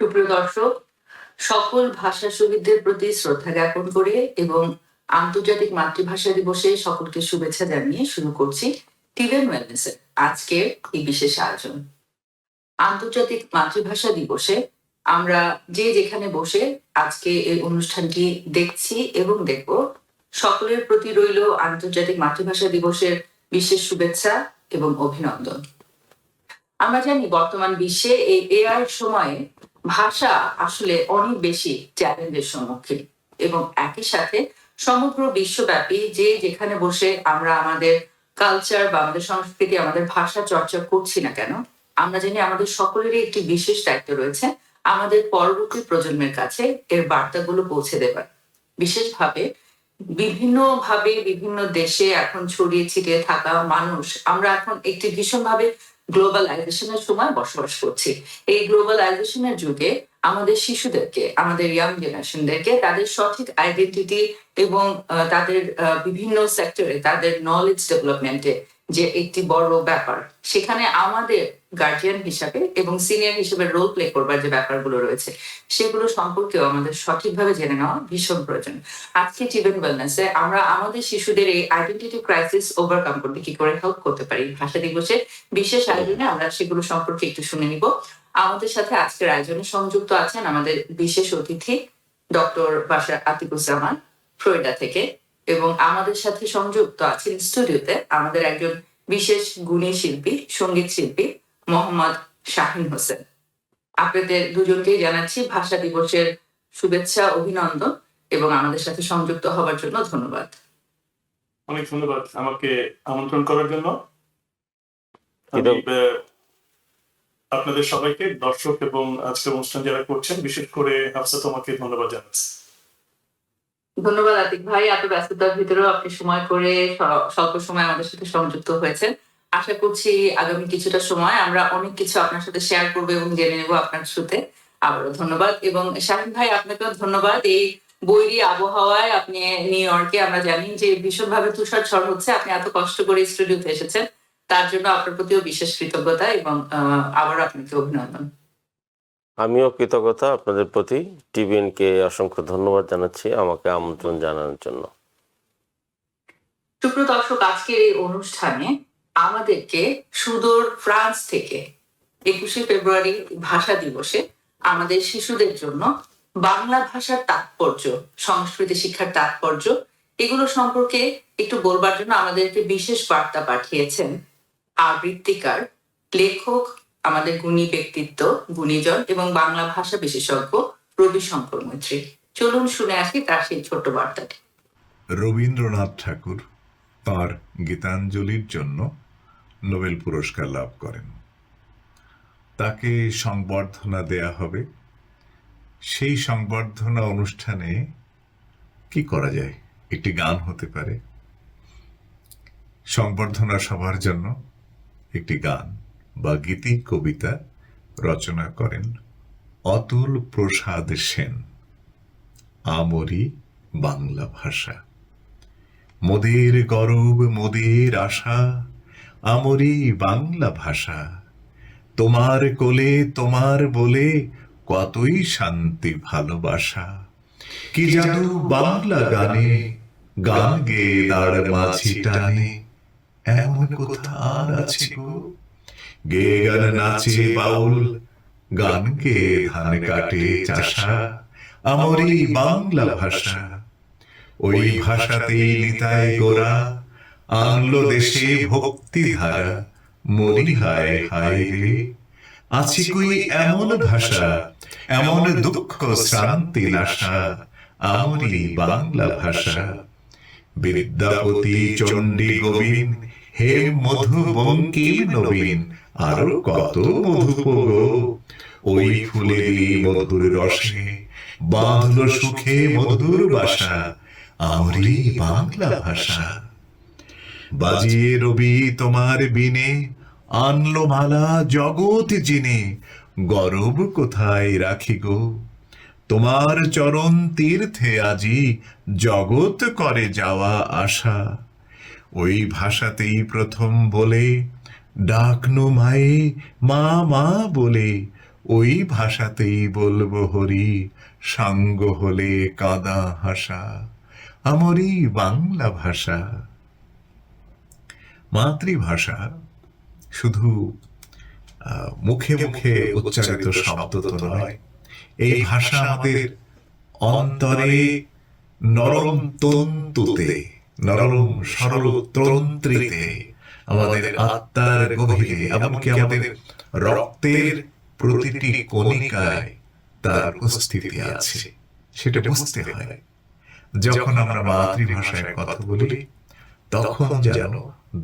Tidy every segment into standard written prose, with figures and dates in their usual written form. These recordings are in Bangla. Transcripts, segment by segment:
সুপ্রিয় দর্শক, সকল ভাষা শহীদদের প্রতি শ্রদ্ধা জ্ঞাপন করে এবং আন্তর্জাতিক মাতৃভাষা দিবসে সকলকে শুভেচ্ছা জানিয়ে শুরু করছি টিভেন ওয়েলনেসের আজকের এই বিশেষ আয়োজন। আন্তর্জাতিক মাতৃভাষা দিবসে আমরা যে যেখানে বসে আজকে এই অনুষ্ঠানটি দেখছি এবং দেখব, সকলের প্রতি রইল আন্তর্জাতিক মাতৃভাষা দিবসের বিশেষ শুভেচ্ছা এবং অভিনন্দন। আমরা জানি বর্তমান বিশ্বে এই এআই সময়ে ভাষা আসলে অনেক বেশি চ্যালেঞ্জের সম্মুখীন এবং একই সাথে সমগ্র বিশ্বব্যাপী যে যেখানে বসে আমরা আমাদের কালচার বা আমাদের সংস্কৃতি, আমাদের ভাষা চর্চা করছি না কেন, আমরা জানি আমাদের সকলেরই একটি বিশেষ দায়িত্ব রয়েছে আমাদের পরবর্তী প্রজন্মের কাছে এর বার্তাগুলো পৌঁছে দেবার। বিশেষভাবে বিভিন্ন দেশে এখন ছড়িয়ে ছিটিয়ে থাকা মানুষ, আমরা এখন একটি ভীষণভাবে গ্লোবালাইজেশনের সময় বসবাস করছি। এই গ্লোবালাইজেশনের যুগে আমাদের শিশুদেরকে, আমাদের ইয়াং জেনারেশনদেরকে তাদের সঠিক আইডেন্টিটি এবং তাদের বিভিন্ন সেক্টরে তাদের নলেজ ডেভেলপমেন্টে যে একটি বড় ব্যাপার, সেখানে আমাদের গার্জিয়ান হিসাবে এবং সিনিয়র হিসেবে রোল প্লে করবার যে ব্যাপারগুলো রয়েছে সেগুলো সম্পর্কেও আমাদের সঠিকভাবে জেনে নেওয়া ভীষণ প্রয়োজন। আজকে টিভেন ওয়েলনেসে আমরা আমাদের শিশুদের এই আইডেন্টিটি ক্রাইসিস ওভারকাম করতে কি করে হেল্প করতে পারি, ভাষা দিবসের বিশেষ আয়োজনে আমরা সেগুলো সম্পর্কে একটু শুনে নিব। আমাদের সাথে আজকের আয়োজনে সংযুক্ত আছেন আমাদের বিশেষ অতিথি ডক্টর বাশার আতিকুজ্জামান ফ্লোরিডা থেকে, এবং আমাদের সাথে সংযুক্ত আছেন স্টুডিওতে আমাদের একজন বিশেষ গুণী শিল্পী, সঙ্গীত শিল্পী মোহাম্মদ শাহিন হোসেন। আপনাদের দুজনকেই জানাচ্ছি ভাষা দিবসের শুভেচ্ছা, অভিনন্দন এবং আমাদের সাথে সংযুক্ত হওয়ার জন্য ধন্যবাদ। অনেক ধন্যবাদ আমাকে আমন্ত্রণ করার জন্য। আপনাদের সবাইকে, দর্শক এবং আজকের অনুষ্ঠান যারা করছেন, বিশেষ করে হাফসা তোমাকে ধন্যবাদ জানাচ্ছি। ধন্যবাদ আতিক ভাই, এত ব্যস্ততার ভিতরেও আপনি সময় করে স্বল্প সময় আমাদের সাথে সংযুক্ত হয়েছেন। আশা করছি আগামী কিছুটা সময় আমরা অনেক কিছু আপনার সাথে শেয়ার করবো এবং জেনে নেব আপনার থ্রুতে। আবারও ধন্যবাদ। এবং শাহিন ভাই, আপনাকেও ধন্যবাদ। এই বৈরী আবহাওয়ায় আপনি নিউ ইয়র্কে, আমরা জানি যে ভীষণভাবে তুষার ঝড় হচ্ছে, আপনি এত কষ্ট করে স্টুডিওতে এসেছেন, তার জন্য আপনার প্রতিও বিশেষ কৃতজ্ঞতা এবং আবারও আপনাকে অভিনন্দন। আমিও কৃতজ্ঞতা আপনাদের প্রতি, টিভিএন কে অসংখ্য ধন্যবাদ জানাচ্ছি আমাকে আমন্ত্রণ জানানোর জন্য। সুপ্রিয় দর্শক, আজকের এই অনুষ্ঠানে আমাদেরকে সুদূর ফ্রান্স থেকে 21শে ফেব্রুয়ারি ভাষা দিবসে আমাদের শিশুদের জন্য বাংলা ভাষার তাৎপর্য, সংস্কৃতি শিক্ষার তাৎপর্য, এগুলো সম্পর্কে একটু বলবার জন্য আমাদেরকে বিশেষ বার্তা পাঠিয়েছেন আবৃত্তিকার, লেখক, আমাদের গুণী ব্যক্তিত্ব, গুণীজন এবং বাংলা ভাষা বিশেষজ্ঞ রবি শঙ্কর মৈত্রী। চলুন শুনে আসি তার সেই ছোট্ট বার্তাটি। রবীন্দ্রনাথ ঠাকুর তাঁর গীতাঞ্জলির জন্য নোবেল পুরস্কার লাভ করেন। তাকে সংবর্ধনা দেয়া হবে। সেই সংবর্ধনা অনুষ্ঠানে কি করা যায়? একটি গান হতে পারে। সংবর্ধনা সভার জন্য একটি গান বা গীতি কবিতা রচনা করেন অতুল প্রসাদ সেন। আমরি বাংলা ভাষা, মোদের গরব মোদের আশা, আমরি বাংলা ভাষা, তোমার কোলে তোমার বলে কতই শান্তি ভালোবাসা। কি জাদু বাংলা গানে, গান গেয়ে দাঁড় মাঝি টানে, এমন কোথা আর আছে গো। গেয়ে গান নাচে বাউল, গান গেয়ে ধান কাটে চাষা, আমরি বাংলা ভাষা। ওই ভাষাতেই নিতাই গোরা, আনলো দেশে ভক্তি ধারা, মরি হায় হায় রে। আছে কই এমন ভাষা, এমন দুঃখ শ্রান্তি নাশা, আমরি বাংলা ভাষা। বিদ্যাপতি চণ্ডী গোবিন, হে মধু বঙ্কিম নবীন, আরো কত মধুপ গো। ওই ফুলেরই মধুর রসে বাঁধলো সুখে মধুর বাসা, আমরি বাংলা ভাষা। বাজিয়ে রবি তোমার বিনে, আনলো মালা জগৎ জিনে, গরব কোথায় রাখি গো। তোমার চরণ তীর্থে আজি জগৎ করে যাওয়া আশা। ওই ভাষাতেই প্রথম বলে ডাকনু মায়ে মা মা বলে, ওই ভাষাতেই বলবো হরি, সাঙ্গ হলে কাদা হাসা, আমারই বাংলা ভাষা। মাতৃভাষা শুধু মুখে মুখে উচ্চারিত শব্দ তো নয়, এই ভাষা আমাদের অন্তরে নরম তন্তুতে, নরম সরল তন্ত্রীতে, আমাদের আত্মার গভীরে, এমনকি আমাদের রক্তের প্রতিটি কণিকায় তার উপস্থিতি আছে। সেটা বুঝতে হয়। যখন আমরা মাতৃভাষায় কথা বলি তখন যেন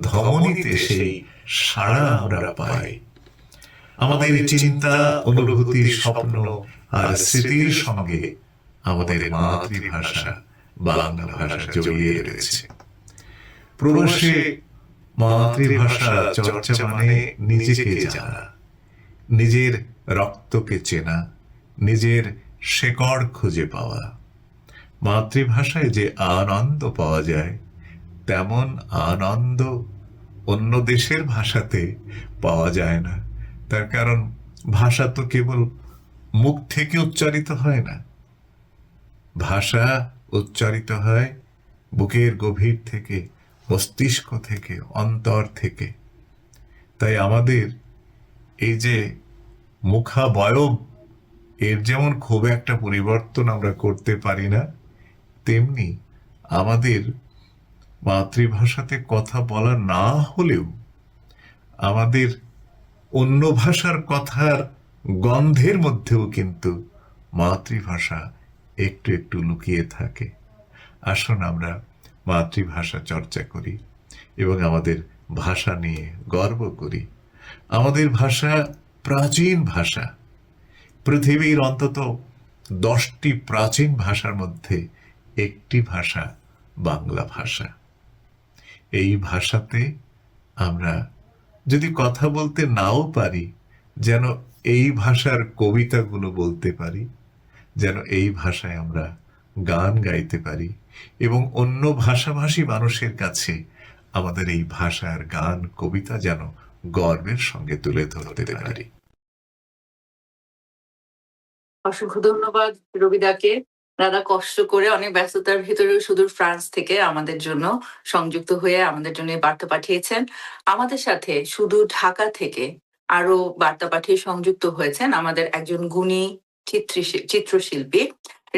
ধমনীতে সেই সাড়া আমরা পাই। আমাদের চিন্তা, অনুভূতি, স্বপ্ন আর স্মৃতির সঙ্গে আমাদের মাতৃভাষা বাংলা ভাষা জড়িয়ে রয়েছে। প্রবাসে মাতৃভাষা চর্চা মানে নিজেকে জানা, নিজের রক্তকে চেনা, নিজের শেকড় খুঁজে পাওয়া। মাতৃভাষায় যে আনন্দ পাওয়া যায় তেমন আনন্দ অন্য দেশের ভাষাতে পাওয়া যায় না। তার কারণ ভাষা তো কেবল মুখ থেকে উচ্চারিত হয় না, ভাষা উচ্চারিত হয় বুকের গভীর থেকে, মস্তিষ্ক থেকে, অন্তর থেকে। তাই আমাদের এই যে মুখাবয়ব, এর যেমন খুব একটা পরিবর্তন আমরা করতে পারি না, তেমনি আমাদের মাতৃভাষাতে কথা বলা না হলেও আমাদের অন্য ভাষার কথার গন্ধের মধ্যেও কিন্তু মাতৃভাষা একটু একটু লুকিয়ে থাকে। আসুন আমরা মাতৃভাষা চর্চা করি এবং আমাদের ভাষা নিয়ে গর্ব করি। আমাদের ভাষা প্রাচীন ভাষা। পৃথিবীর অন্তত 10টি প্রাচীন ভাষার মধ্যে একটি ভাষা বাংলা ভাষা। এই ভাষাতে আমরা যদি কথা বলতে নাও পারি, যেন এই ভাষার কবিতাগুলো বলতে পারি, যেন এই ভাষায় আমরা গান গাইতে পারি এবং অন্য ভাষাভাষী মানুষের কাছে আমাদের এই ভাষার গান, কবিতা যেন গর্বের সঙ্গে তুলে ধরতে পারি। অসংখ্য ধন্যবাদ রবিদাকে। দাদা কষ্ট করে অনেক ব্যস্ততার ভিতরে সুদূর ফ্রান্স থেকে আমাদের জন্য সংযুক্ত হয়ে আমাদের জন্য এই বার্তা পাঠিয়েছেন। আমাদের সাথে সুদূর ঢাকা থেকে আরো বার্তা পাঠিয়ে সংযুক্ত হয়েছেন আমাদের একজন গুণী চিত্রশিল্পী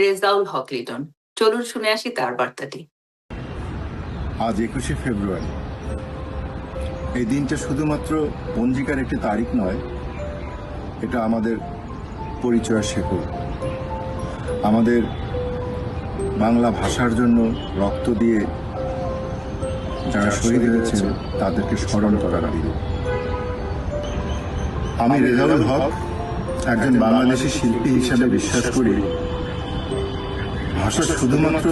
রেজাউল হক লিটন। চলুন শুনে আসি তার বার্তাটি। আজ 21শে ফেব্রুয়ারি। এই দিনটা শুধুমাত্র পঞ্জিকার একটি তারিখ নয়, এটা আমাদের পরিচয়ের শেকড়। আমাদের বাংলা ভাষার জন্য রক্ত দিয়ে যারা শহীদ হয়েছেন তাদেরকে স্মরণ করার দিন। আমি রেজাউল হক একজন বাংলাদেশি শিল্পী হিসাবে বিশ্বাস করি, ভাষা শুধুমাত্র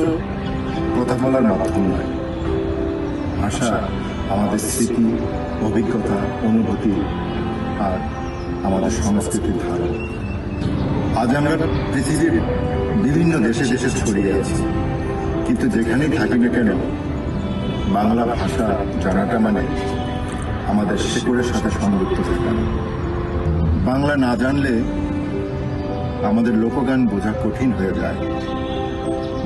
কথা বলার মাধ্যম নয়, ভাষা আমাদের স্মৃতি, অভিজ্ঞতা, অনুভূতি আর আমাদের সংস্কৃতির ধারণ। আজ আমরা পৃথিবীর বিভিন্ন দেশে দেশে ছড়িয়ে আছি, কিন্তু যেখানেই থাকি না কেন বাংলা ভাষা জানাটা মানে আমাদের শেকড়ের সাথে সংযুক্ত থাকা। বাংলা না জানলে আমাদের লোকগান বোঝা কঠিন হয়ে যায়,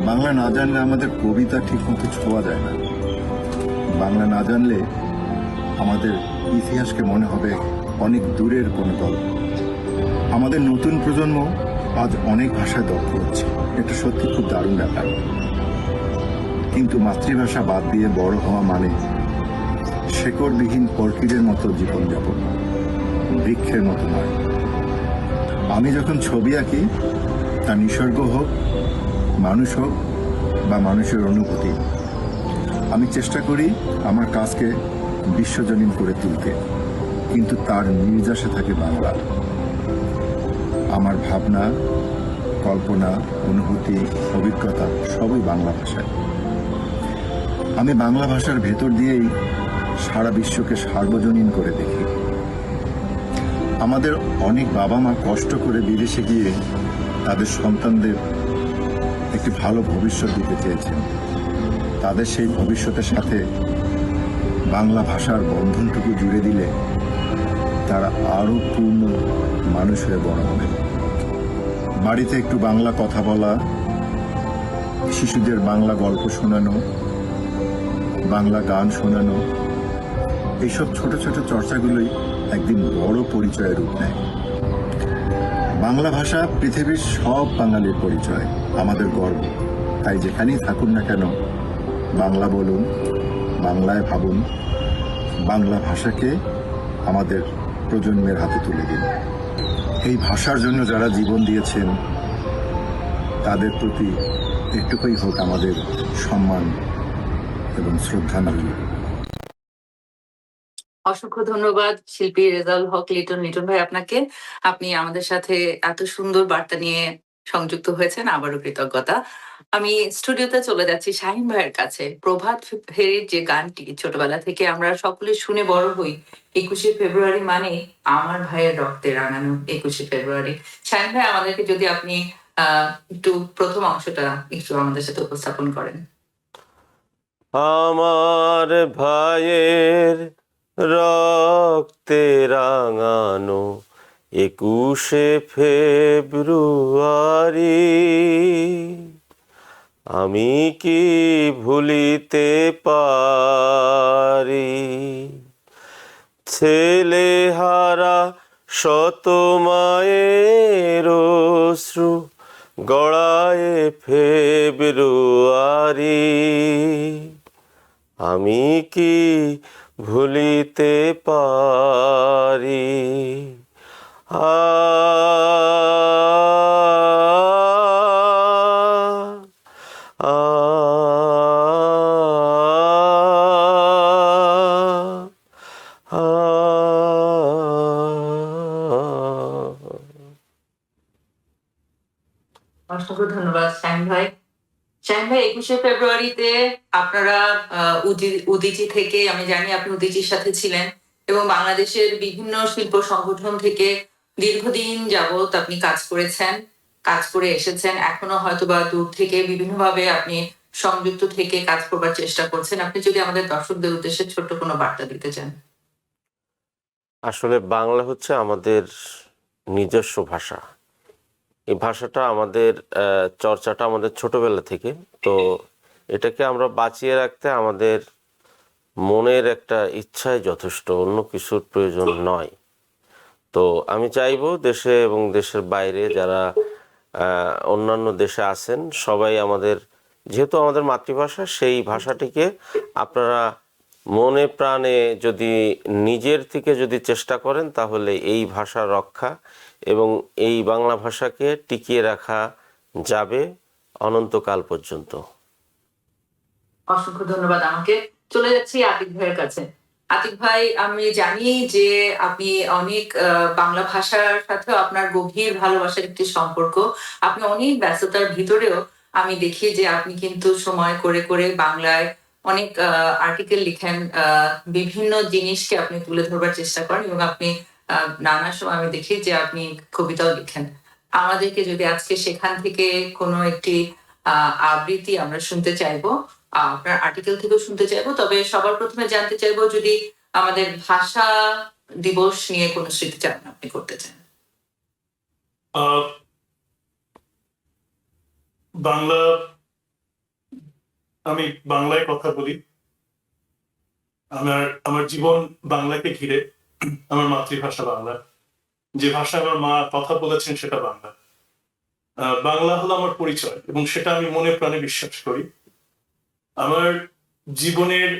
বাংলা না জানলে আমাদের কবিতা ঠিকমতো ছোঁয়া যায় না, বাংলা না জানলে আমাদের ইতিহাসকে মনে হবে অনেক দূরের কোনো গল্প। আমাদের নতুন প্রজন্ম আজ অনেক ভাষায় দক্ষ হচ্ছে, এটা সত্যি খুব দারুণ ব্যাপার। কিন্তু মাতৃভাষা বাদ দিয়ে বড় হওয়া মানে শেকড়বিহীন পর্কিদের মতো জীবনযাপন, বৃক্ষের মতো নয়। আমি যখন ছবি আঁকি, তা নিসর্গ হোক, মানুষ হোক বা মানুষের অনুভূতি, আমি চেষ্টা করি আমার কাজকে বিশ্বজনীন করে তুলতে, কিন্তু তার নির্যাসে থাকে বাংলা। আমার ভাবনা, কল্পনা, অনুভূতি, অভিজ্ঞতা সবই বাংলা ভাষায়। আমি বাংলা ভাষার ভেতর দিয়েই সারা বিশ্বকে সার্বজনীন করে দেখি। আমাদের অনেক বাবা মা কষ্ট করে বিদেশে গিয়ে তাদের সন্তানদের একটি ভালো ভবিষ্যৎ দিতে চেয়েছেন। তাদের সেই ভবিষ্যতের সাথে বাংলা ভাষার বন্ধনটুকু জুড়ে দিলে তারা আরো পূর্ণ মানুষ হয়ে বড় হবেন। বাড়িতে একটু বাংলা কথা বলা, শিশুদের বাংলা গল্প শোনানো, বাংলা গান শোনানো, এইসব ছোট ছোট চর্চাগুলোই একদিন বড় পরিচয়ের রূপ নেয়। বাংলা ভাষা পৃথিবীর সব বাঙালির পরিচয়, আমাদের গর্ব। তাই যেখানেই থাকুন না কেন, বাংলা বলুন, বাংলায় ভাবুন, বাংলা ভাষাকে আমাদের প্রজন্মের হাতে তুলে দিন। এই ভাষার জন্য যারা জীবন দিয়েছেন তাদের প্রতি একটুকুই হোক আমাদের সম্মান এবং শ্রদ্ধাঞ্জলি। অসংখ্য ধন্যবাদ শিল্পী রেজাউল হক লিটন। লিটন ভাই, আপনাকে, আপনি আমাদের সাথে এত সুন্দর বার্তা নিয়ে সংযুক্ত হয়েছেন, আবারও কৃতজ্ঞতা। আমি স্টুডিওতে চলে যাচ্ছি শাহিন ভাইয়ের কাছে। প্রভাত ফেরির যে গানটি ছোটবেলা থেকে আমরা সকলে শুনে বড় হই, 21শে ফেব্রুয়ারি মানে আমার ভাইয়ের রক্তে রাঙানো 21শে ফেব্রুয়ারি। শাহিন ভাই, আমাদেরকে যদি আপনি একটু প্রথম অংশটা একটু আমাদের সাথে উপস্থাপন করেন। আমার ভাইয়ের রক্তে রাঙানো 21শে ফেব্রুয়ারি, আমি কি ভুলিতে পারি? ছেলেহারা শত মায়ের অশ্রু গড়ায় ফেব্রুয়ারি, আমি কি ভুলিতে পারি? আ আ আ অসংখ্য ধন্যবাদ শাহিন ভাই। শাহিন ভাই, 21শে ফেব্রুয়ারিতে আপনারা উদীচী থেকে, আমি জানি আপনি উদীচীর সাথে ছিলেন এবং বাংলাদেশের বিভিন্ন শিল্প সংগঠন থেকে দীর্ঘদিন যাবত আপনি কাজ করেছেন, কাজ করে এসেছেন। এখনো হয়তোবা দূর থেকে বিভিন্নভাবে আপনি সংযুক্ত থেকে কাজ করবার চেষ্টা করছেন। আপনি যদি আমাদের দর্শকদের উদ্দেশ্যে ছোট্ট কোনো বার্তা দিতে চান। আসলে বাংলা হচ্ছে আমাদের নিজস্ব ভাষা। এই ভাষাটা আমাদের চর্চাটা আমাদের ছোটবেলা থেকে, তো এটাকে আমরা বাঁচিয়ে রাখতে আমাদের মনের একটা ইচ্ছাই যথেষ্ট, অন্য কিছুর প্রয়োজন নয়। তো আমি চাইবো দেশে এবং দেশের বাইরে যারা অন্যান্য দেশে আছেন সবাই আমাদের, যেহেতু আমাদের মাতৃভাষা, সেই ভাষাটিকে আপনারা মনে প্রাণে যদি নিজের থেকে যদি চেষ্টা করেন তাহলে এই ভাষা রক্ষা এবং এই বাংলা ভাষাকে টিকিয়ে রাখা যাবে অনন্তকাল পর্যন্ত। অসংখ্য ধন্যবাদ। আমাকে চলে যাচ্ছি আতিক ভাইয়ের কাছে। আতিক ভাই, আমি জানি যে আপনি অনেক বাংলা ভাষার সাথেও আপনার গভীর ভালোবাসার একটি সম্পর্ক। আপনি অনেক ব্যস্ততার ভিতরেও আমি দেখি যে আপনি কিন্তু সময় করে করে বাংলায় অনেক আর্টিকেল লিখেন, বিভিন্ন জিনিসকে আপনি তুলে ধরবার চেষ্টা করেন এবং আপনি নানা সময় আমি দেখি যে আপনি কবিতাও লিখেন। আমাদেরকে যদি আজকে সেখান থেকে কোনো একটি আবৃত্তি আমরা শুনতে চাইবো, আপনার আর্টিকেল থেকেও শুনতে চাইবো। তবে সবার প্রথমে জানতে চাইবো যদি আমাদের ভাষা দিবস নিয়ে কোনো স্মৃতিচারণ আপনি করতে চান। বাংলা, আমি বাংলায় কথা বলি। আমার জীবন বাংলাকে ঘিরে। আমার মাতৃভাষা বাংলা, যে ভাষা আমার মা কথা বলেছেন সেটা বাংলা। বাংলা হলো আমার পরিচয় এবং সেটা আমি মনে প্রাণে বিশ্বাস করি। আমার জীবনের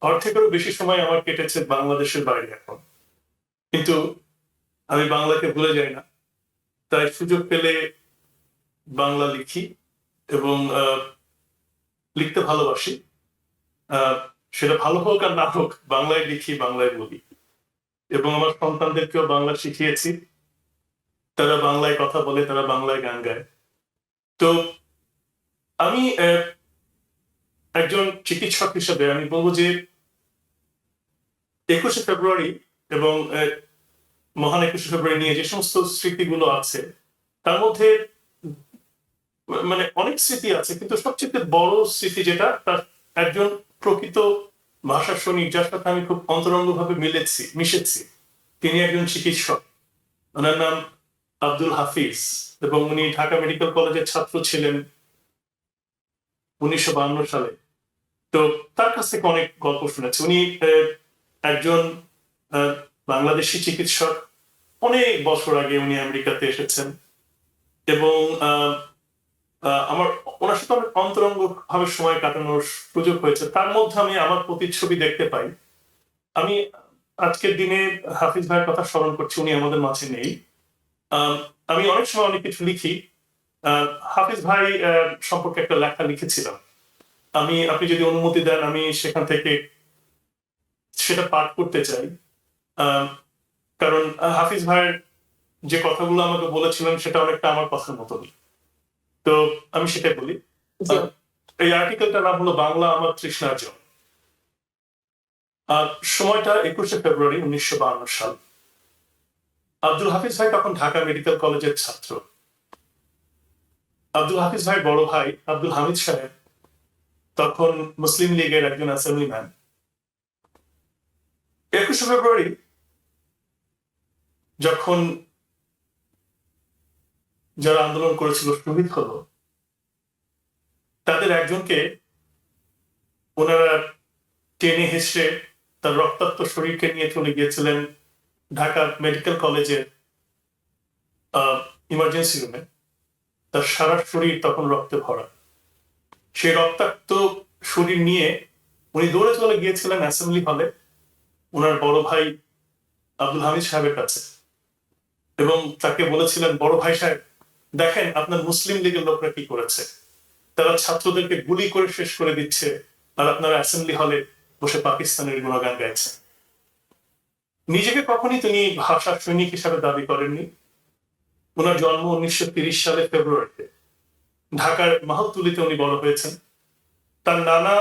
অর্ধেকেরও বেশি সময় আমার কেটেছে বাংলাদেশের বাইরে এখন, কিন্তু আমি বাংলাকে ভুলে যাই না। তাই সুযোগ পেলে বাংলা লিখি এবং লিখতে ভালোবাসি। সেটা ভালো হোক আর না হোক, বাংলায় লিখি, বাংলায় বলি এবং আমার সন্তানদেরকেও বাংলা শিখিয়েছি। তারা বাংলায় কথা বলে, তারা বাংলায় গান গায়। তো আমি একজন চিকিৎসক হিসেবে আমি বলবো যে 21শে ফেব্রুয়ারি এবং মহান 21শে ফেব্রুয়ারি নিয়ে যে সমস্ত স্মৃতিগুলো আছে তার মধ্যে মানে অনেক স্মৃতি আছে, কিন্তু সবচেয়ে বড় স্মৃতি যেটা, তার একজন প্রকৃত ভাষা সৈনিক যার সাথে আমি খুব অন্তরঙ্গভাবে মিশেছি, তিনি একজন চিকিৎসক, ওনার নাম আব্দুল হাফিজ, এবং উনি ঢাকা মেডিকেল কলেজের ছাত্র ছিলেন 1952 সালে। তো তার কাছ থেকে অনেক গল্প শুনেছি। উনি একজন বাংলাদেশি চিকিৎসক, অনেক বছর আগে উনি আমেরিকাতে এসেছেন, এবং আমার ওনার সাথে অনেক অন্তরঙ্গ ভাবে সময় কাটানোর সুযোগ হয়েছে। তার মধ্যে আমি আমার প্রতিচ্ছবি দেখতে পাই। আমি আজকের দিনে হাফিজ ভাইয়ের কথা স্মরণ করছি, উনি আমাদের মাঝে নেই। আমি অনেক সময় অনেক কিছু লিখি। হাফিজ ভাই সম্পর্কে একটা লেখা লিখেছিলাম। আপনি যদি অনুমতি দেন আমি সেখান থেকে সেটা পাঠ করতে চাই। কারণ হাফিজ ভাইয়ের যে কথাগুলো আমাকে বলেছিলেন সেটা অনেকটা আমার কথার মতনই। তো আমি সেটাই বলি। জি। এই আর্টিকেলটার নাম হলো বাংলা আমার তৃষ্ণার জল। সময়টা 21শে ফেব্রুয়ারি 1952 সাল। আব্দুল হাফিজ ভাই তখন ঢাকা মেডিকেল কলেজের ছাত্র। আব্দুল হাফিজ ভাই বড় ভাই আব্দুল হামিদ সাহেব তখন মুসলিম লীগের একজন অ্যাসেম্বলিম্যান। 21শে ফেব্রুয়ারি যখন যারা আন্দোলন করেছিল শহীদ হলো, তাদের একজনকে ওনারা টেনে হেসড়ে তার রক্তাক্ত শরীরকে নিয়ে চলে গিয়েছিলেন ঢাকা মেডিকেল কলেজের ইমার্জেন্সি রুমে। তার সারা শরীর তখন রক্তে ভরা। সেই রক্তাক্ত শরীর নিয়ে উনি দৌড়ে চলে গিয়েছিলেন অ্যাসেম্বলি হলে ওনার বড় ভাই আব্দুল হামিদ সাহেবের কাছে, এবং তাকে বলেছিলেন, বড় ভাই সাহেব দেখেন আপনার মুসলিম লীগের লোকরা কি করেছে, তারা ছাত্রদেরকে গুলি করে শেষ করে দিচ্ছে, আর আপনারা অ্যাসেম্বলি হলে বসে পাকিস্তানের গুণগান গাইছেন। নিজেকে কখনই তিনি ভাষার সৈনিক হিসাবে দাবি করেননি। ওনার জন্ম 1930 সালে ফেব্রুয়ারিতে। ঢাকার মাহতুলিতে উনি বড় হয়েছেন। তার নানা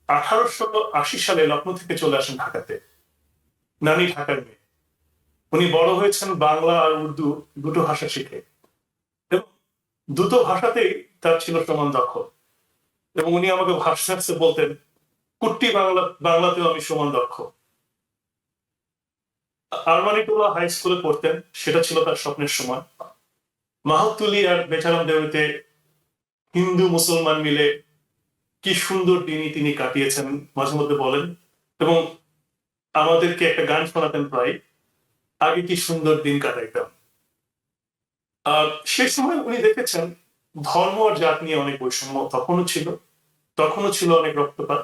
1880 সালে লখনৌ থেকে চলে আসেন ঢাকাতে। নানি ঢাকার মেয়ে। উনি বড় হয়েছেন বাংলা আর উর্দু দুটো ভাষা শিখে, এবং দুটো ভাষাতেই তার ছিল সমান দখল। এবং উনি আমাকে ভাষাতে বলতেন, কুট্টি বাংলাতেও আমি সমান দক্ষ। আরমানিটোলা হাই স্কুলে পড়তেন, সেটা ছিল তার স্বপ্নের সময়। মাহতুলি আর বেচারাম দেউরিতে হিন্দু মুসলমান মিলে কি সুন্দর দিনই তিনি কাটিয়েছেন মাঝে মধ্যে বলেন, এবং আমাদেরকে একটা গান শোনাতেন প্রায়, আগে কি সুন্দর দিন কাটাইতাম। সেই সময় উনি দেখেছেন ধর্ম আর জাত নিয়ে অনেক বৈষম্য তখনও ছিল অনেক রক্তপাত।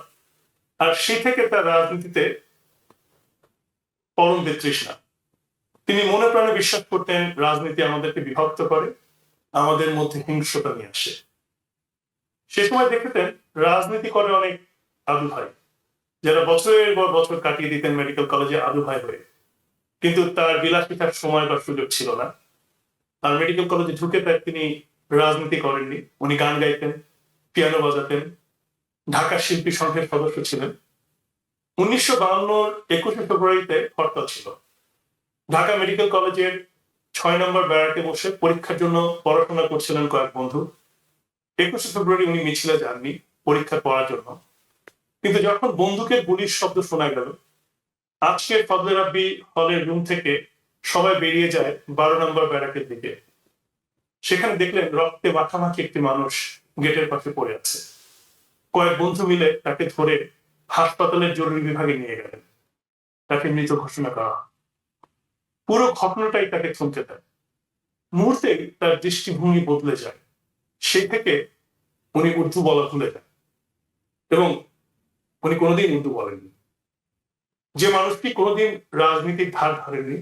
আর সেই থেকে তার রাজনীতিতে পরম বিতৃষ্ণা। তিনি মনে প্রাণে বিশ্বাস করতেন রাজনীতি আমাদেরকে বিভক্ত করে, আমাদের মধ্যে হিংস্রতা নিয়ে আসে। সে সময় দেখতেন রাজনীতি করে অনেক আদু ভাই, যারা বছরের পর বছর কাটিয়ে দিতেন মেডিকেল কলেজে আদু ভাই হয়ে, কিন্তু তার বিলাসিতার সময় বা সুযোগ ছিল না। আর মেডিকেল কলেজে ঢুকে তিনি রাজনীতি করেননি। উনি গান গাইতেন, পিয়ানো বাজাতেন, ঢাকা শিল্পী সংঘের সদস্য ছিলেন। 1952 21শে ফেব্রুয়ারিতে হরতাল ছিল। ঢাকা মেডিকেল কলেজের 6 নম্বর ব্যারাকে বসে পরীক্ষার জন্য পড়াশোনা করছিলেন কয়েক বন্ধু। 21শে ফেব্রুয়ারি উনি মিছিলে যাননি পরীক্ষা পড়ার জন্য, কিন্তু যখন বন্দুকের গুলির শব্দ শোনা গেল, আজকের ফজলে রাব্বি হলের রুম থেকে সবাই বেরিয়ে যায় 12 নম্বর ব্যারাকের দিকে। সেখানে দেখলেন রক্তে মাখামাখি একটি মানুষ গেটের পাশে পড়ে আছে। কয়েক বন্ধু মিলে তাকে ধরে হাসপাতালের জরুরি বিভাগে নিয়ে গেলেন। তাকে মৃত ঘোষণা করা। পুরো ঘটনাটাই তাকে থমকে দেয়। মুহূর্তেই তার দৃষ্টিভঙ্গি বদলে যায়। সেই থেকে উনি উর্দু বলা ভুলে যান, এবং উনি কোনোদিন উর্দু বলেননি। যে মানুষটি কোনোদিন রাজনীতির ধার ধারেননি,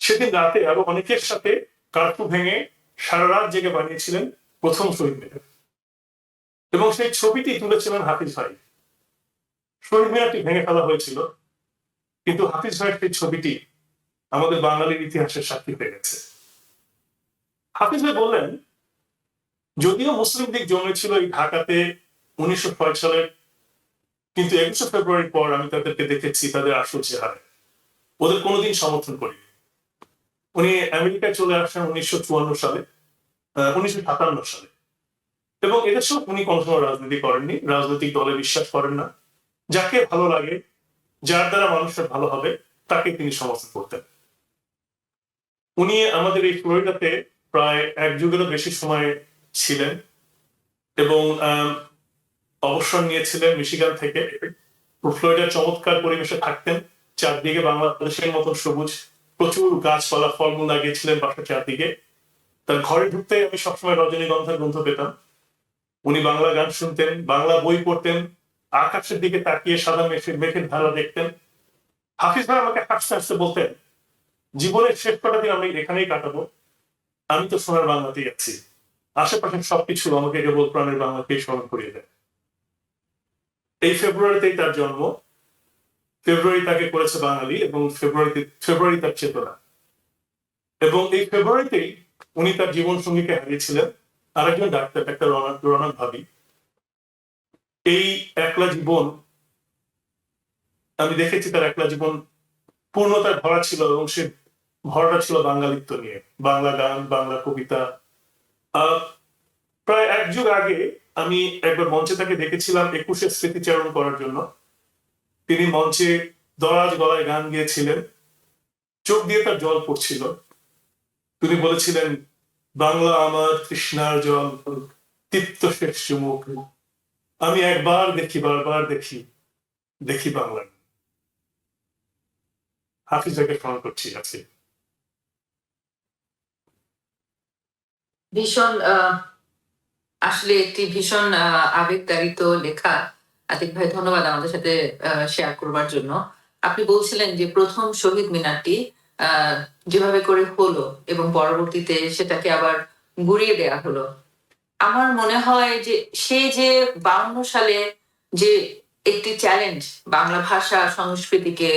সেদিন রাতে আরো অনেকের সাথে কার্ফু ভেঙে সারা রাত জেগে বানিয়েছিলেন প্রথম শহীদ মিনার, এবং সেই ছবিটি তুলেছিলেন হাফিজ ভাই। শহীদ মিনারটি ভেঙে ফেলা হয়েছিল, কিন্তু হাফিজ ভাইয়ের সেই ছবিটি আমাদের বাঙালির ইতিহাসের সাক্ষী হয়ে গেছে। হাফিজ ভাই বললেন, যদিও মুসলিম লীগ জন্মেছিল এই ঢাকাতে 1906 সালে, কিন্তু 21শে ফেব্রুয়ারির পর আমি তাদেরকে দেখেছি তাদের আসল চেহারা। ওদের কোনোদিন সমর্থন করি। উনি আমেরিকায় চলে আসেন 1954 সালে, 1957 সালে, এবং এদেশেও উনি কোনো সময় রাজনীতি করেননি, রাজনৈতিক দলে বিশ্বাস করেন না। যাকে ভালো লাগে, যার দ্বারা মানুষের ভালো হবে, তাকে তিনি সমর্থন করতেন। উনি আমাদের এই ফ্লোরিডাতে প্রায় 1 যুগেরও বেশি সময় ছিলেন এবং অবসর নিয়েছিলেন মিশিগান থেকে। ফ্লোরিডার চমৎকার পরিবেশে থাকতেন, চারদিকে বাংলাদেশের মতন সবুজ, প্রচুর গাছপালা, ফলমূল লাগিয়েছিলেন বাসার চারদিকে। তার ঘরে ঢুকতে আমি সবসময় রজনীগন্ধার গন্ধ পেতাম। উনি বাংলা গান শুনতেন, বাংলা বই পড়তেন, আকাশের দিকে তাকিয়ে সাদা মেঘের ধারা দেখতেন। হাফিজ ভাই আমাকে হাসতে হাসতে বলতেন, জীবনের শেষ কটা দিন আমি এখানেই কাটাবো, আমি তো সোনার বাংলাতেই আছি, আশেপাশের সবকিছু আমাকে কেবল প্রাণের বাংলাকেই স্মরণ করিয়ে দেয়। এই ফেব্রুয়ারিতেই তার জন্ম, ফেব্রুয়ারি তাকে করেছে বাঙালি এবং ফেব্রুয়ারি তার চেতনা। এবং এই ফেব্রুয়ারিতেই উনি তার জীবন সঙ্গীকে হারিয়েছিলেন, আরেকজন ডাক্তার রওনক ভাবি। এই একলা জীবন, আমি দেখেছি তার একলা জীবন পূর্ণতায় ভরা ছিল এবং সে ভরাটা ছিল বাঙালিত্ব নিয়ে, বাংলা গান, বাংলা কবিতা। প্রায় 1 যুগ আগে আমি একবার মঞ্চে তাকে দেখেছিলাম 21-এর স্মৃতিচারণ করার জন্য। তিনি মঞ্চে দরাজ গলায় গান গেয়েছিলেন, চোখ দিয়ে তার জল পড়ছিল। তিনি বলেছিলেন, বাংলা আমার তৃষ্ণার জল, তৃপ্ত শেষ চুমুক, আমি একবার দেখি, বারবার দেখি, দেখি বাংলা। হাফিজাকে স্মরণ করছি আজকে। ভীষণ আসলে একটি ভীষণ আবেগতাড়িত লেখা। আতিক ভাই, ধন্যবাদ আমাদের সাথে শেয়ার করবার জন্য। আপনি বলছিলেন যে প্রথম শহীদ মিনারটি যেভাবে করে হলো এবং পরবর্তীতে সেটাকে আবার গুড়িয়ে দেয়া হলো। আমার মনে হয় যে সে যে 52 সালে যে একটি চ্যালেঞ্জ বাংলা ভাষা সংস্কৃতিকে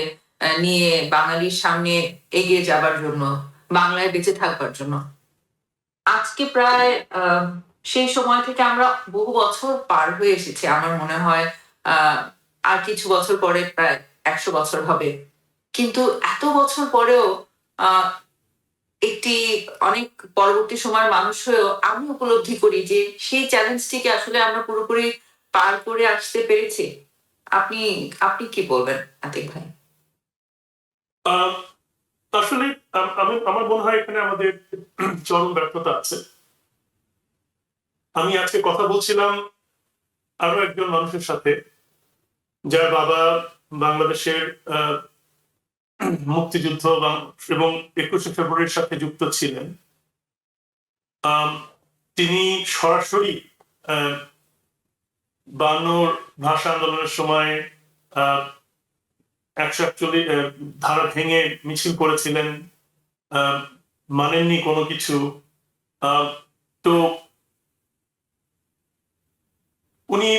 নিয়ে বাঙালির সামনে এগিয়ে যাবার জন্য, বাংলায় বেঁচে থাকবার জন্য, আজকে প্রায় সেই সময় থেকে আমরা বহু বছর পার হয়ে এসেছি। আমার মনে হয় আর কিছু বছর পরে প্রায় 100 বছর হবে। কিন্তু এত বছর পরেও একটি অনেক পরবর্তী সময়ের মানুষ হয়েও আমি উপলব্ধি করি যে সেই চ্যালেঞ্জটিকে আসলে আমরা পুরোপুরি পার করে আসতে পেরেছি। আপনি কি বলবেন আতিক ভাই? আসলে আমার মনে হয় এখানে আমাদের চরম ব্যর্থতা আছে। আমি আজকে কথা বলছিলাম আরো একজন মানুষের সাথে, যার বাবা বাংলাদেশের মুক্তিযুদ্ধ এবং 21শে ফেব্রুয়ারির সাথে যুক্ত ছিলেন। তিনি সরাসরি 52 ভাষা আন্দোলনের সময় 141 ধারা ভেঙে মিছিল করেছিলেন, মানেননি কোনো কিছু। তো উনি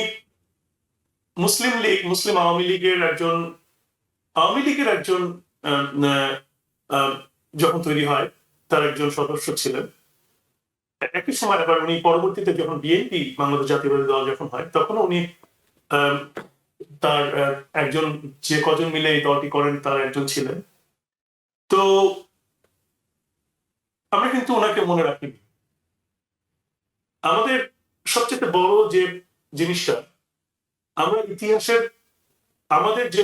মুসলিম আওয়ামী লীগের একজন যখন তৈরি হয় তার একজন সদস্য ছিলেন। একই সময় আবার উনি পরবর্তীতে যখন বিএনপি বাংলাদেশ জাতীয়তাবাদী দল যখন হয়, তখন উনি তার একজন, যে কজন মিলে এই দলটি করেন তার একজন ছিলেন। তো আমরা কিন্তু ওনাকে মনে রাখিনি। আমাদের সবচেয়ে বড় যে জিনিসটা, আমরা ইতিহাসের, আমাদের যে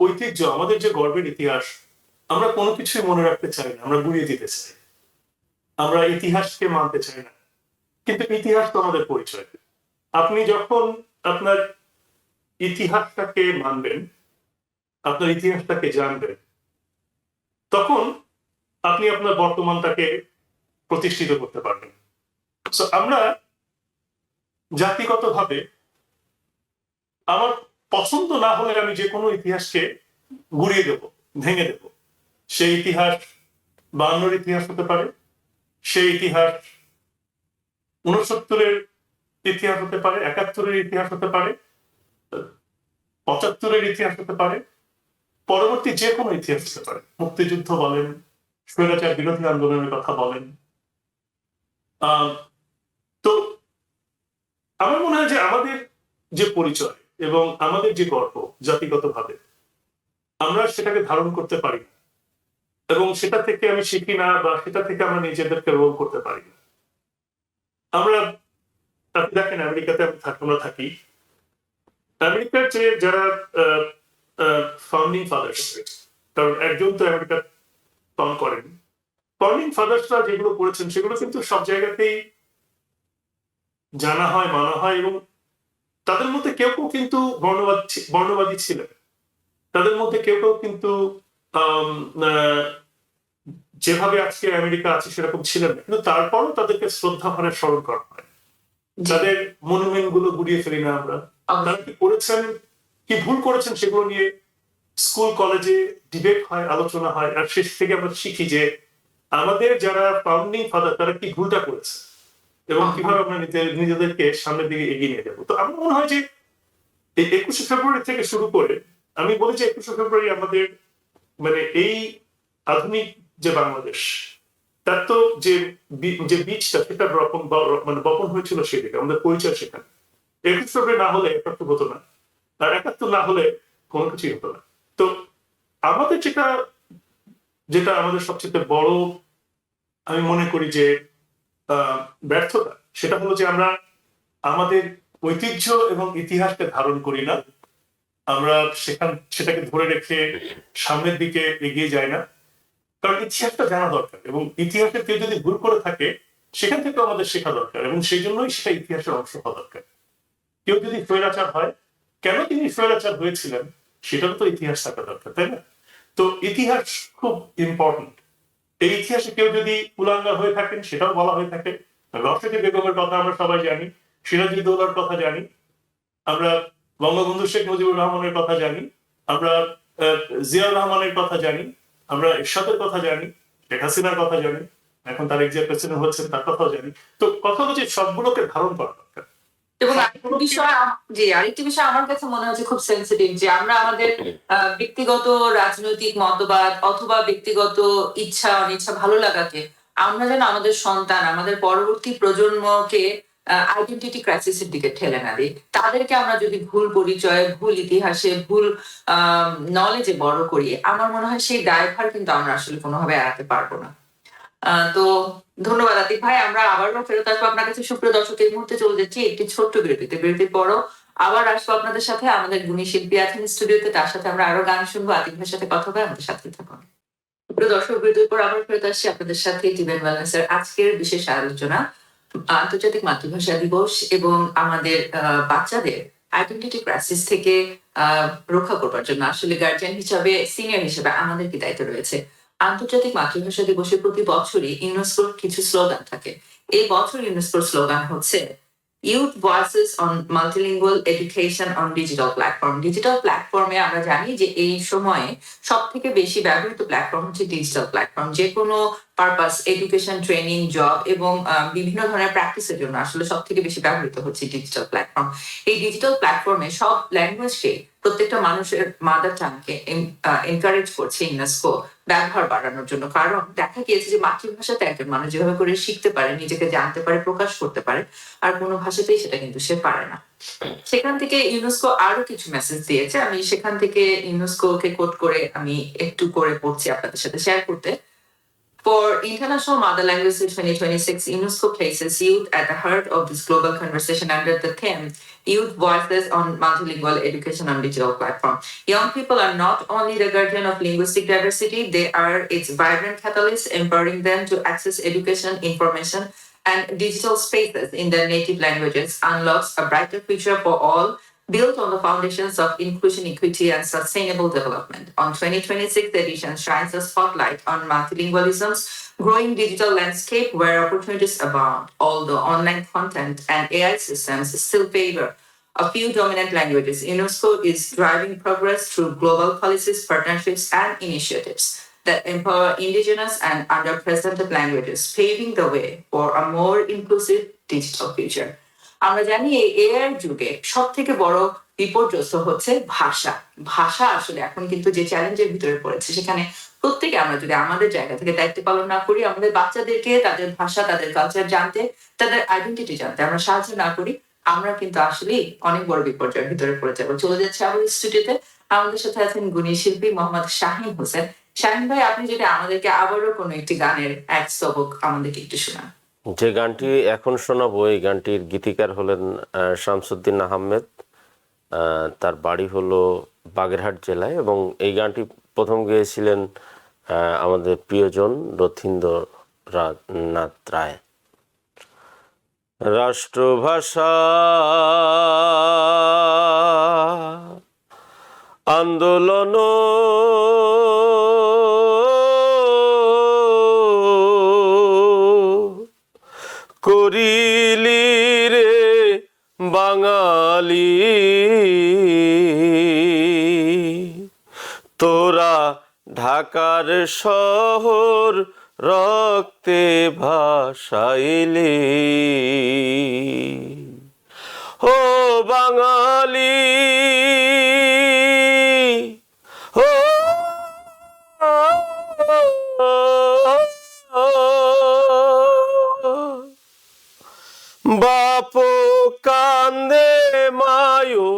ঐতিহ্য, আমাদের যে গর্বের ইতিহাস, আমরা কোনো কিছুই মনে রাখতে চাই না, আমরা গুলিয়ে দিতে চাই। আমরা ইতিহাসকে মানতে চাই না, কিন্তু ইতিহাস তো আমাদের পরিচয়। আপনি যখন আপনার ইতিহাসটাকে মানবেন, আপনার ইতিহাসটাকে জানবেন, তখন আপনি আপনার বর্তমানটাকে প্রতিষ্ঠিত করতে পারবেন। আমরা জাতিগতভাবে, আমার পছন্দ না হলে আমি যে কোনো ইতিহাসকে গুড়িয়ে দেব, ভেঙে দেব। সেই ইতিহাস 52-র ইতিহাস হতে পারে, সেই ইতিহাস 69-এর ইতিহাস হতে পারে, 71-এর ইতিহাস হতে পারে, 75-এর ইতিহাস হতে পারে, পরবর্তী যে কোনো ইতিহাস হতে পারে। মুক্তিযুদ্ধ বলেন, স্বৈরাচার বিরোধী আন্দোলনের কথা বলেন। তো আমার মনে হয় যে আমাদের যে পরিচয় এবং আমাদের যে গর্ব জাতিগতভাবে, আমরা সেটাকে ধারণ করতে পারি না, এবং সেটা থেকে আমি শিখি না, বা সেটা থেকে আমরা নিজেদেরকে রোল করতে পারি না। আমরা দেখেন, আমেরিকাতে আমরা থাকি, আমেরিকার যে যারা ফাউন্ডিং ফাদার্স, কারণ একজন তো আমেরিকা পালন করেন। ফাউন্ডিং ফাদার্সরা যেগুলো করেছেন সেগুলো কিন্তু সব জায়গাতেই জানা হয়, মানা হয়, এবং তাদের মধ্যে কেউ কেউ কিন্তু বর্ণবাদী ছিলেন, তাদের মধ্যে কেউ কেউ কিন্তু আম, আহ, যেভাবে আজকে আমেরিকা আছে সেরকম ছিলেন না, কিন্তু তারপরও তাদেরকে শ্রদ্ধা ভরে স্মরণ করা হয়। তাদের মনুমেন্ট গুলো গুড়িয়ে ফেলি না আমরা। তারা কি করেছেন, কি ভুল করেছেন সেগুলো নিয়ে স্কুল কলেজে ডিবেট হয়, আলোচনা হয়, আর শেষ থেকে আমরা শিখি যে আমাদের যারা ফাউন্ডিং ফাদার তারা কি ভুলটা করেছে এবং কিভাবে আমরা নিজেদেরকে সামনের দিকে এগিয়ে নিয়ে যাবো। তো আমার মনে হয় যে এই 21শে ফেব্রুয়ারি থেকে শুরু করে, আমি বলি যে 21শে ফেব্রুয়ারি আমাদের মানে এই আধুনিক যে বাংলাদেশ, তার তো যে বীজটা সেটা মানে বপন হয়েছিল সেদিকে, আমাদের পরিচয় সেখানে। 21শে ফেব্রুয়ারি না হলে 71 হতো না, আর 71 না হলে কোনো কিছুই হতো না। তো আমাদের যেটা আমাদের সবচেয়ে বড় আমি মনে করি যে ব্যর্থতা, সেটা হলো যে আমরা আমাদের ঐতিহ্য এবং ইতিহাসকে ধারণ করি না, আমরা সেটাকে ধরে রেখে সামনের দিকে এগিয়ে যাই না। কারণ ইতিহাসটা জানা দরকার, এবং ইতিহাসের কেউ যদি ভুল করে থাকে সেখান থেকে আমাদের শেখা দরকার, এবং সেই জন্যই সেটা ইতিহাসের অংশ হওয়া দরকার। কেউ যদি স্বৈরাচার হয়, কেন তিনি স্বৈরাচার হয়েছিলেন সেটারও তো ইতিহাস থাকা দরকার, তাই না? তো ইতিহাস খুব ইম্পর্টেন্ট। এই ইতিহাসে কেউ যদি কুলাঙ্গার হয়ে থাকেন সেটাও বলা হয়ে থাকে। রফিকি বেগমের কথা আমরা সবাই জানি, সিরাজউদ্দৌলার কথা জানি, আমরা বঙ্গবন্ধু শেখ মুজিবুর রহমানের কথা জানি, আমরা জিয়াউর রহমানের কথা জানি, আমরা এরশাদের কথা জানি, শেখ হাসিনার কথা জানি, এখন তার এক্সাক্ট প্রেসিডেন্ট হচ্ছেন তার কথাও জানি। তো কথা হচ্ছে সবগুলোকে ধারণ করা দরকার। এবং আরেকটি বিষয় আমার কাছে মনে হচ্ছে খুব সেন্সিটিভ, যে আমরা আমাদের ব্যক্তিগত রাজনৈতিক মতবাদ অথবা ব্যক্তিগত ইচ্ছা অনিচ্ছা ভালো লাগাকে আমরা যেন আমাদের সন্তান, আমাদের পরবর্তী প্রজন্মকে আইডেন্টিটি ক্রাইসিসের দিকে ঠেলে না দিই। তাদেরকে আমরা যদি ভুল পরিচয়ে, ভুল ইতিহাসে, ভুল নলেজে বড় করি, আমার মনে হয় সেই দায়ভার কিন্তু আমরা আসলে কোনোভাবে এড়াতে পারবো না। তো ধন্যবাদ আতিক ভাই। আমরা আবারও ফেরত আসবো আপনার কাছে। সুপ্রিয় দর্শক, এই মুহূর্তে চলে যাচ্ছি একটি ছোট্ট বিরতিতে। বিরতির পরও আবার আসবো আপনাদের সাথে। আমাদের গুণী শিল্পী আছেন স্টুডিওতে, তার সাথে আমরা আরো গান শুনবো, আতিক ভাইয়ের সাথে কথা হবে। আমাদের সাথে থাকুন। সুপ্রিয় দর্শক, বিরতির পর আবার ফেরত আসছি আপনাদের সাথে টিভেন ওয়েলনেসের আজকের বিশেষ আলোচনা আন্তর্জাতিক মাতৃভাষা দিবস এবং আমাদের বাচ্চাদের আইডেন্টিটি ক্রাইসিস থেকে রক্ষা করবার জন্য আসলে গার্জিয়ান হিসাবে, সিনিয়র হিসেবে আমাদের কি দায়িত্ব রয়েছে। আন্তর্জাতিক মাতৃভাষা দিবসে প্রতি বছরই ইউনেস্কোর কিছু স্লোগান থাকে। এই বছর ইউনেস্কোর স্লোগান হচ্ছে youth voices on multilingual education on digital platform. Digital প্ল্যাটফর্মে আমরা জানি যে এই সময়ে সব থেকে বেশি ব্যবহৃত প্ল্যাটফর্ম হচ্ছে ডিজিটাল প্ল্যাটফর্ম। যে কোনো পারপাস, এডুকেশন, ট্রেনিং, জব এবং বিভিন্ন ধরনের প্র্যাকটিসের জন্য আসলে সব থেকে বেশি ব্যবহৃত হচ্ছে ডিজিটাল প্ল্যাটফর্ম। এই ডিজিটাল প্ল্যাটফর্মে সব ল্যাঙ্গুয়েজকে, প্রত্যেকটা মানুষের মাদার টাংকে এনকারেজ করছে ইউনেস্কো ব্যবহার বাড়ানোর জন্য। কারণ দেখা গিয়েছে যে মাতৃভাষাতে একজন মানুষ যেভাবে করে শিখতে পারে, নিজেকে জানতে পারে, প্রকাশ করতে পারে, আর কোনো ভাষাতেই সেটা কিন্তু সে পারে না। সেখান থেকে ইউনেস্কো আরো কিছু মেসেজ দিয়েছে। আমি সেখান থেকে ইউনেস্কোকে কোট করে আমি একটু করে পড়ছি আপনাদের সাথে শেয়ার করতে। For International Mother Language Day 2026, UNESCO places youth at the heart of this global conversation under the theme Youth Voices on Multilingual Education on Digital Platform. Young people are not only the guardian of linguistic diversity, they are its vibrant catalysts, empowering them to access education, information, and digital spaces in their native languages, unlocks a brighter future for all, built on the foundations of inclusion, equity, and sustainable development. On 2026 edition shines a spotlight on multilingualism's growing digital landscape where opportunities abound, although online content and AI systems still favor a few dominant languages. UNESCO is driving progress through global policies, partnerships, and initiatives that empower indigenous and underrepresented languages, paving the way for a more inclusive digital future. আমরা জানি এই এআই যুগে সব থেকে বড় বিপর্যস্ত হচ্ছে ভাষা। ভাষা আসলে এখন কিন্তু যে চ্যালেঞ্জের ভিতরে পড়েছে, সেখানে প্রত্যেকে আমরা যদি আমাদের জায়গা থেকে দায়িত্ব পালন না করি, আমাদের বাচ্চাদেরকে তাদের ভাষা, তাদের কালচার জানতে, তাদের আইডেন্টিটি জানতে আমরা সাহায্য না করি, আমরা কিন্তু আসলে অনেক বড় বিপর্যয়ের ভিতরে পড়ে যাবো। চলে যাচ্ছে আমাদের স্টুডিওতে। আমাদের সাথে আছেন গুণী শিল্পী মোহাম্মদ শাহিন হোসেন। শাহিন ভাই, আপনি যদি আমাদেরকে আবারও কোনো একটি গানের এক সবক আমাদেরকে একটু শোনান। যে গানটি এখন শোনাবো, এই গানটির গীতিকার হলেন শামসুদ্দিন আহমেদ। তার বাড়ি হলো বাগেরহাট জেলায়, এবং এই গানটি প্রথম গেয়েছিলেন আমাদের প্রিয়জন রথীন্দ্রনাথ রায়। রাষ্ট্রভাষা আন্দোলন করিলি রে বাঙালি, তোরা ঢাকার শহর রক্তে ভাসাইলি। ও বাঙালি, ও বাপ কান্দে মায়ো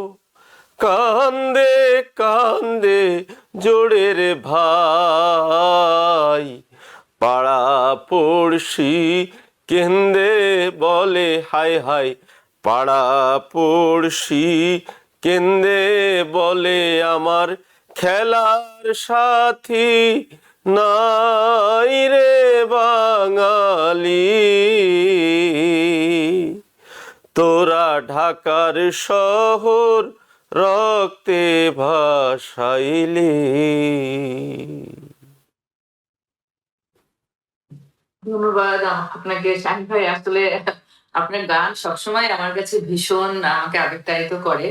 কান্দে কান্দে জোড়ে রে ভাই, পাড়া পড়শি কেন্দে বলে হায় হায়, পাড়া পড়শি কেন্দে বলে আমার খেলার সাথী নাই রে বাঙালি, তোরা ঢাকার শহর রক্তে ভাসাইলি। ধন্যবাদ আপনাকে শাহিন ভাই। আসলে আপনার গান সবসময় আমার কাছে ভীষণ আমাকে আবেগতাড়িত করে।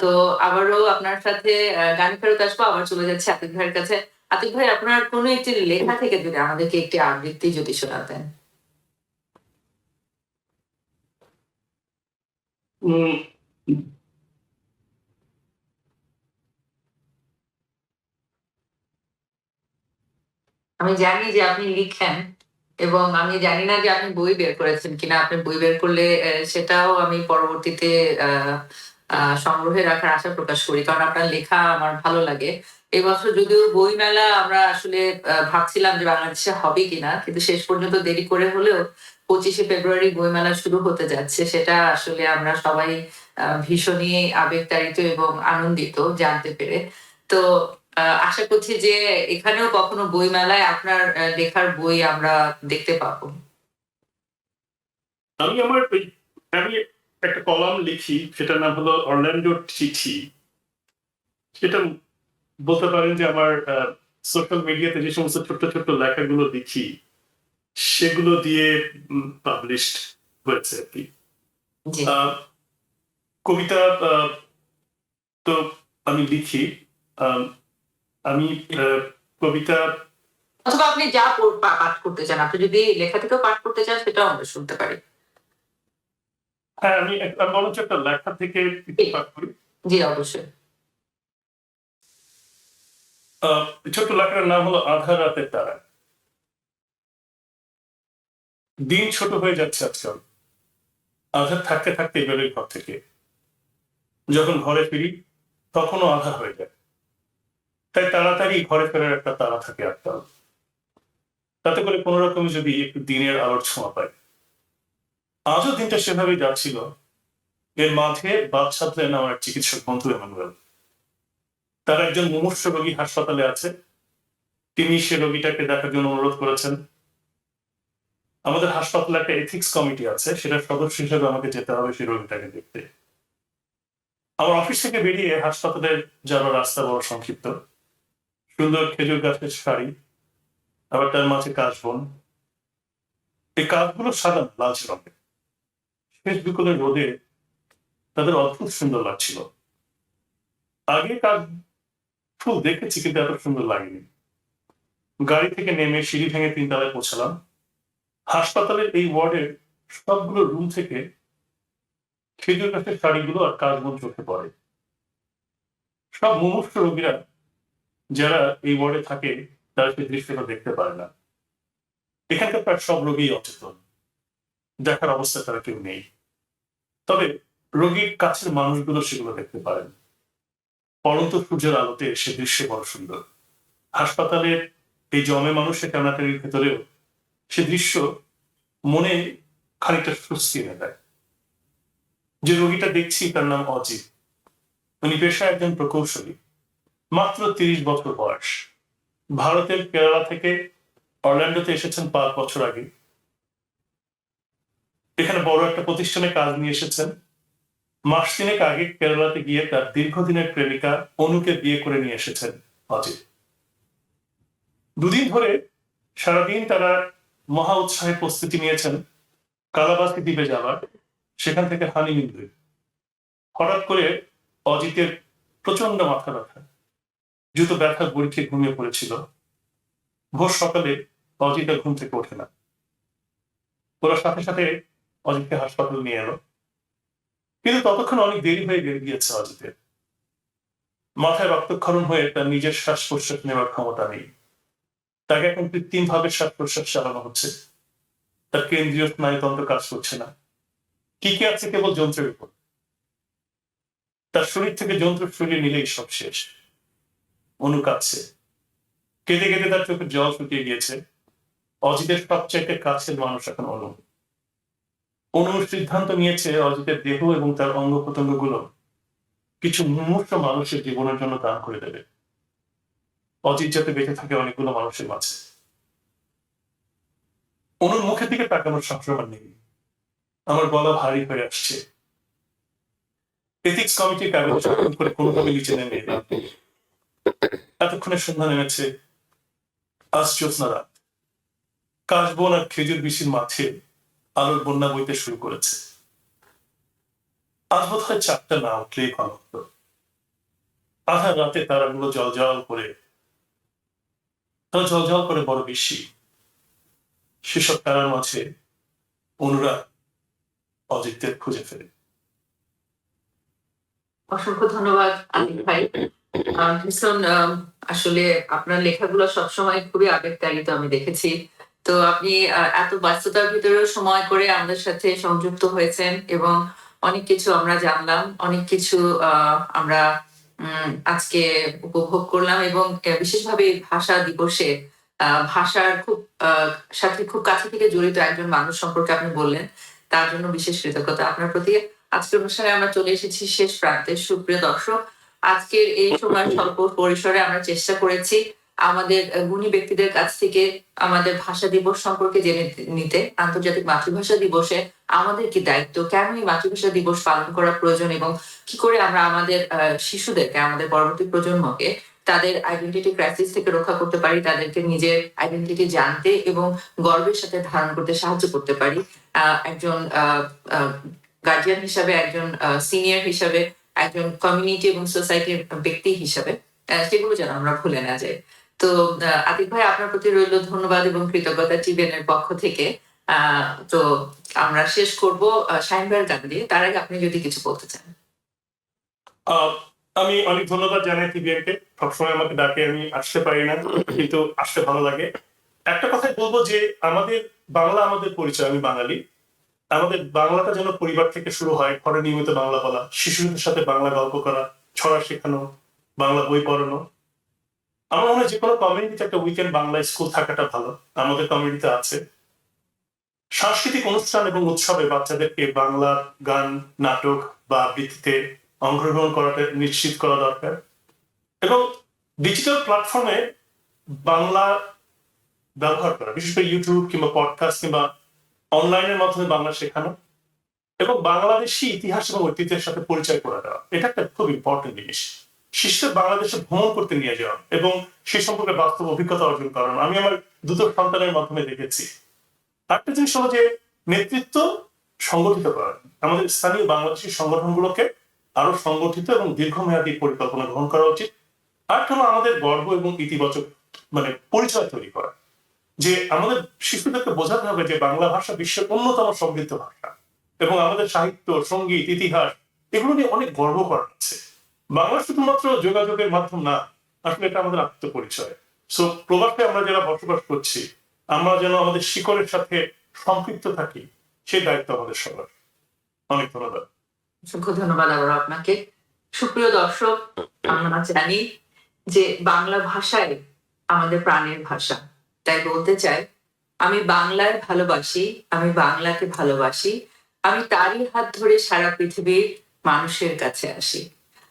তো আবারও আপনার সাথে গানে ফেরত আসবো, আবার চলে যাচ্ছে আতিক ভাইয়ের কাছে। আতিক ভাই, আপনার কোনো একটি লেখা থেকে যদি আমাদেরকে একটি আবৃত্তি যদি শোনাতেন। উম, আমি জানি যে আপনি লিখেন, এবং আমি জানি না যে আপনি বই বের করেছেন কিনা। আপনি বই বের করলে সেটাও আমি পরবর্তীতে সংগ্রহে রাখার আশা প্রকাশ করি, কারণ আপনার লেখা আমার ভালো লাগে। এবছর যদিও বই মেলা আমরা আসলে ভাবছিলাম যে বাংলাদেশে হবে কিনা, কিন্তু শেষ পর্যন্ত দেরি করে হলেও 25শে ফেব্রুয়ারি বইমেলা শুরু হতে যাচ্ছে। সেটা আসলে আমরা সবাই ভীষণই আবেগতাড়িত এবং আনন্দিত জানতে পেরে। তো আশা করছি যে এখানেও কখনো বই মেলায় আপনার লেখার বই আমরা দেখতে পাবো। আমি একটা কলাম লিখি, সেটার নাম হলো অরল্যান্ডো চিঠি। সেটা বলতে পারেন যে আমার সোশ্যাল মিডিয়াতে যে সমস্ত ছোট্ট ছোট্ট লেখাগুলো লিখি সেগুলো দিয়ে পাবলিশড হয়েছে আর কি। জি। কবিতা তো আমি লিখি, আমি কবিতা, অথবা আপনি যা পাঠ করতে চান, আপনি যদি লেখা থেকেও পাঠ করতে চান সেটাও আমরা শুনতে পারি। হ্যাঁ, আমি বরঞ্চ একটা লেখা থেকে একটু পাঠ করি। জি, অবশ্যই। ছোট্ট লেখার নাম হলো আধার রাতের তারা। দিন ছোট হয়ে যাচ্ছে আজকাল, আধার থাকতে থাকতে বেরোই ঘর থেকে। যখন ঘরে ফিরি তখনও আধার হয়ে যায়, তাই তাড়াতাড়ি ঘরে ফেরার একটা তাড়া থাকে আজকাল। তাতে করে কোনো রকমে যদি একটু দিনের আলোর ছোঁয়া পাই। আজও দিনটা সেভাবেই যাচ্ছিল। এর মাঝে বাদ সাধলেন আমার চিকিৎসক বন্ধু এমানুয়েল। তার একজন মুমূর্ষ রোগী হাসপাতালে আছে, তিনি সে রোগীটাকে দেখার জন্য অনুরোধ করেছেন। আমাদের হাসপাতালে একটা এথিক্স কমিটি আছে, সেটার সদস্য হিসেবে আমাকে যেতে হবে সেই রোগীটাকে দেখতে। আমার অফিস থেকে বেরিয়ে হাসপাতালের যাওয়ার রাস্তা বড় সংক্ষিপ্ত। সুন্দর খেজুর গাছের সারি, আবার তার মাঝে কাশবন। এই কাঠগুলো সাদা লালচে রঙের। শেষ বিকেলের রোদে তাদের অদ্ভুত সুন্দর লাগছিল। আগে কাঠ ফুল দেখেছি, কিন্তু এত সুন্দর লাগেনি। গাড়ি থেকে নেমে সিঁড়ি ভেঙে 3 তলায় পৌঁছালাম। হাসপাতালের এই ওয়ার্ডের সবগুলো রুম থেকে খেজুর গাছের শাড়িগুলো আর কাশবন চোখে পড়ে। সব মুমূর্ষ রোগীরা যারা এই ওয়ার্ডে থাকে তারা সেই দৃশ্যটা দেখতে পারে না। এখানকার প্রায় সব রোগী অচেতন, দেখার অবস্থা তারা কেউ নেই। তবে রোগীর কাছের মানুষগুলো সেগুলো দেখতে পারেন। পড়ন্ত সূর্যের আলোতে সে দৃশ্য বড় সুন্দর। হাসপাতালের এই জমে মানুষের কান্নাকাটির ভেতরেও সে দৃশ্য মনে খানিকটা স্বস্তি এনে দেয়। যে রোগীটা দেখছি তার নাম অজিত। উনি পেশায় একজন প্রকৌশলী, মাত্র 30 বছর বয়স। ভারতের কেরালা থেকে অরল্যান্ডোতে এসেছেন 5 বছর আগে। এখানে বড় একটা প্রতিষ্ঠানে কাজ নিয়ে এসেছেন। মাস তিনেক আগে কেরালাতে গিয়ে তার দীর্ঘদিনের প্রেমিকা অনুকে বিয়ে করে নিয়ে এসেছেন অজিত। দুদিন ধরে সারাদিন তারা মহা উৎসাহে প্রস্তুতি নিয়েছেন কালাবাসী দ্বীপে যাবার, সেখান থেকে হানিমুন। হঠাৎ করে অজিতের প্রচন্ড মাথা ব্যথা, জুতো ব্যথার বড়ি খেয়ে ঘুমিয়ে পড়েছিল। ভোর সকালে অজিত আর ঘুম থেকে ওঠে না। ওরা সাথে সাথে অজিতকে হাসপাতাল নিয়ে এলো, কিন্তু ততক্ষণ অনেক দেরি হয়ে গিয়েছে অজিতের। মাথায় রক্তক্ষরণ হয়ে তার নিজের শ্বাস প্রশ্বাস নেওয়ার ক্ষমতা নেই। তাকে এখন কৃত্রিমভাবে শ্বাস প্রশ্বাস চালানো হচ্ছে। তার কেন্দ্রীয় স্নায়ুতন্ত্র কাজ করছে না, টিকে আছে কেবল যন্ত্রের উপর। তার শরীর থেকে যন্ত্র সরিয়ে নিলেই সব শেষ। অনু কাঁদছে, কেঁদে কেঁদে তার চোখের জল শুকিয়ে গিয়েছে। অজিতের সবচাইতে কাছের মানুষ এখন অনু। অনু সিদ্ধান্ত নিয়েছে অজিতের দেহ এবং তার অঙ্গ প্রত্যঙ্গ গুলো কিছু মুমূর্ষ মানুষের জীবনের জন্য দান করে দেবে। অজিত যাতে বেঁচে থাকে অনেকগুলো মানুষের মাঝে। অনুর মুখের দিকে তাকানোর সাহস আমার নেই। আমার গলা ভারী হয়ে আসছে। এথিক্স কমিটির কাগজ করে কোনোভাবে নিচে নেমে এলাম। এতক্ষণে সন্ধ্যা নেমেছে। আজ জ্যোৎস্না রাত। কাশবন আর খেজুর বিশির মাঠে আলোর বন্যা বইতে শুরু করেছে। আজ বোধ হয় 4টা না উঠলেই ভালো হতো। আধার রাতে তারাগুলো জলজল করে, তারা জলজল করে বড় বেশি। সেসব তারার মাঝে অনুরা অজিতের খুঁজে ফেলে। অসংখ্য ধন্যবাদ আলিফ ভাই। ভীষণ আসলে আপনার লেখাগুলো সবসময় খুবই আবেগতাড়িত আমি দেখেছি। তো আপনি এত ব্যস্ততার ভিতরেও সময় করে আমাদের সাথে সংযুক্ত হয়েছেন এবং অনেক কিছু আমরা জানলাম, অনেক কিছু আমরা আজকে উপভোগ করলাম এবং বিশেষভাবে ভাষা দিবসে ভাষার সাথে খুব কাছে থেকে জড়িত একজন মানুষ সম্পর্কে আপনি বললেন, তার জন্য বিশেষ কৃতজ্ঞতা আপনার প্রতি। আজকের অনুষ্ঠানে আমরা চলে এসেছি শেষ প্রান্তে। সুপ্রিয় দর্শক, আজকের এই সময় স্বল্প পরিসরে আমরা চেষ্টা করেছি আমাদের গুণী ব্যক্তিদের কাছ থেকে আমাদের ভাষা দিবস সম্পর্কে জেনে নিতে। আন্তর্জাতিক মাতৃভাষা দিবসে আমাদের কি দায়িত্ব, কেন এই মাতৃভাষা দিবস পালন করা প্রয়োজন এবং কি করে আমরা আমাদের শিশুদেরকে, আমাদের পরবর্তী প্রজন্মকে তাদের আইডেন্টিটি ক্রাইসিস থেকে রক্ষা করতে পারি, তাদেরকে নিজের আইডেন্টিটি জানতে এবং গর্বের সাথে ধারণ করতে সাহায্য করতে পারি। একজন গার্জিয়ান হিসাবে, একজন সিনিয়র হিসাবে, একজন কমিউনিটি এবং সোসাইটির ব্যক্তি হিসাবে, সেগুলো যেন আমরা ভুলে না যাই। তো আতিক ভাই, আপনার প্রতি রইল ধন্যবাদ এবং কৃতজ্ঞতা টিভিএনের পক্ষ থেকে। তো আমরা শেষ করব শাহিন ভাইয়ের গান দিয়ে। তার আগে আপনি যদি কিছু বলতে চান। আমি অনেক ধন্যবাদ জানাই টিভিএনকে। সবসময় আমাকে ডাকে, আমি আসতে পারি না, কিন্তু আসতে ভালো লাগে। একটা কথাই বলবো যে আমাদের বাংলা আমাদের পরিচয়, আমি বাঙালি। আমাদের বাংলাটা যেন পরিবার থেকে শুরু হয়। ঘরে নিয়মিত বাংলা বলা, শিশুদের সাথে বাংলা গল্প করা, ছড়া শেখানো, বাংলা বই পড়ানো। আমার মনে হয় যে কোনো কমিউনিটিতে একটা উইকেন্ড বাংলা স্কুল থাকাটা ভালো। আমাদের কমিউনিটিতে আছে। সাংস্কৃতিক অনুষ্ঠান এবং উৎসবে বাচ্চাদেরকে বাংলা গান, নাটক বা আবৃত্তিতে অংশগ্রহণ করাটা নিশ্চিত করা দরকার। এবং ডিজিটাল প্ল্যাটফর্মে বাংলা ব্যবহার করা, বিশেষ করে ইউটিউব কিংবা পডকাস্ট কিংবা অনলাইনের মাধ্যমে বাংলা শেখানো এবং বাংলাদেশি ইতিহাস এবং ঐতিহ্যের সাথে পরিচয় করে দেওয়া, এটা একটা খুব ইম্পর্টেন্ট জিনিস। শিশুদের বাংলাদেশে ভ্রমণ করতে নিয়ে যাওয়া এবং সে সম্পর্কে বাস্তব অভিজ্ঞতা অর্জন করানো আমি আমার দুটো সন্তানের মাধ্যমে দেখেছি। একটা জিনিস হলো যে নেতৃত্ব সংগঠিত করা, আমাদের স্থানীয় বাংলাদেশি সংগঠনগুলোকে আরো সংগঠিত এবং দীর্ঘমেয়াদী পরিকল্পনা গ্রহণ করা উচিত। আর হলো আমাদের গর্ব এবং ইতিবাচক পরিচয় তৈরি করা, যে আমাদের শিশুদেরকে বোঝাতে হবে যে বাংলা ভাষা বিশ্বের অন্যতম সমৃদ্ধ ভাষা এবং আমাদের সাহিত্য, সঙ্গীত, ইতিহাস এগুলো নিয়ে অনেক গর্ব করা আছে। বাংলা শুধুমাত্র যোগাযোগের মাধ্যম না, আসলে এটা আমাদের আত্মপরিচয়। সো প্রবাসে আমরা যারা বসবাস করছি, আমরা যেন আমাদের শিকড়ের সাথে সম্পৃক্ত থাকি, সেই দায়িত্ব আমাদের সবার। অনেক ধন্যবাদ। অসংখ্য ধন্যবাদ আবার আপনাকে। সুপ্রিয় দর্শক, আমরা জানি যে বাংলা ভাষাই আমাদের প্রাণের ভাষা। তাই বলতে চাই, আমি বাংলায় ভালোবাসি, আমি বাংলাকে ভালোবাসি, আমি তারই হাত ধরে সারা পৃথিবীর মানুষের কাছে আসি।